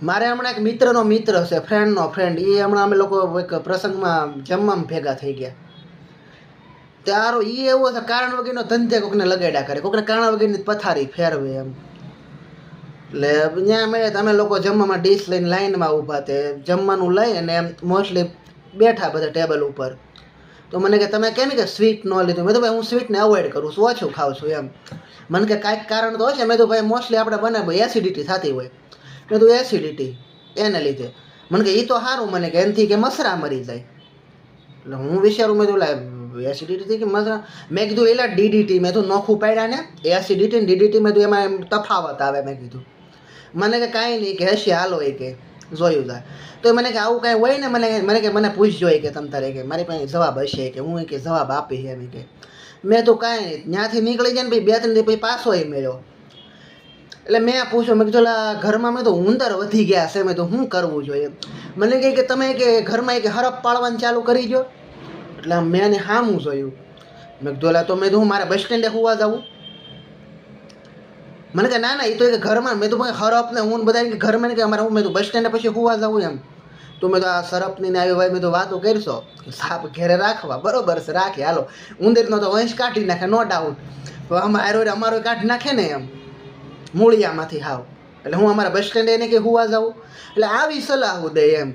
મારે હમણાં એક મિત્રનો મિત્ર છે, ફ્રેન્ડનો ફ્રેન્ડ, એ હમણાં અમે લોકો એક પ્રસંગમાં જમવામાં ભેગા થઈ ગયા. તારો એ એવો છે કારણ વગરનો ધંધે કોકને લગાડ્યા કરે, કોકને કારણ વગરની પથારી ફેરવે એમ. એટલે ત્યાં અમે લોકો જમવામાં ડીશ લઈને લાઈનમાં ઊભા તે જમવાનું લઈ અને મોસ્ટલી બેઠા બધા ટેબલ ઉપર. તો મને કે તમે કેમ કે સ્વીટ ન લીધું? મેં તો ભાઈ હું સ્વીટને અવોઇડ કરું છું, ઓછું ખાઉં છું એમ. મને કે કાંઈક કારણ તો હશે. મેં તો ભાઈ મોસ્ટલી આપણે બને એસિડિટી થતી હોય. મેં તો એસિડિટી એને લીધે. મને કે એ તો સારું, મને કે એનાથી કે મસરા મરી જાય. એટલે હું વિચારું, મેં તો એસિડિટી કે મસરા, મેં કીધું એલા ડીડીટી, મેં તો નોખું પાડ્યા ને એસિડિટી ને ડીડીટી, મેં તો એમાં એમ તફાવત આવે. મેં કીધું મને કે કાંઈ નહીં, કે હશે હાલો એ કે જોયું જાય. તો મને કે આવું કાંઈ હોય ને મને પૂછજો કે તમ તારે કે મારી પાસે જવાબ હશે કે હું કે જવાબ આપીશ એમ કે. મેં તો કાંઈ નહીં, ત્યાંથી નીકળી જાય ને ભાઈ 2-3 દી પછી પાછો મળ્યો. એટલે મેં પૂછ્યું, મેં કીધું ઘરમાં મેં તો ઉંદર વધી ગયા છે, મેં તો શું કરવું જોઈએ? મને કહે કે તમે કે ઘરમાં કે હરફ પાડવાનું ચાલુ કરી દો. એટલે મેં એને સામું જોયું. મેં કીધું તો મેં તો હું મારા બસ સ્ટેન્ડે હોવા જાઉં? મને કે ના એ તો કે ઘરમાં, મેં તો હરફ ને હું બધા કે ઘરમાં કે અમારે હું મેં તો બસ સ્ટેન્ડે પછી હોવા જાઉં એમ. તો મેં તો આ સરપની ને આવી ભાઈ મેં તો વાતો કરશો સાપ ઘેરે રાખવા, બરોબર છે રાખે હાલો. ઉંદરનો તો વંશ કાઢી નાખે, નો ડાઉટ. તો અમારો કાઢી નાખે ને એમ મૂળિયામાંથી હાવ. એટલે હું અમારા બસ સ્ટેન્ડે એને કે હોવા જાઉં. એટલે આવી સલાહ દે એમ.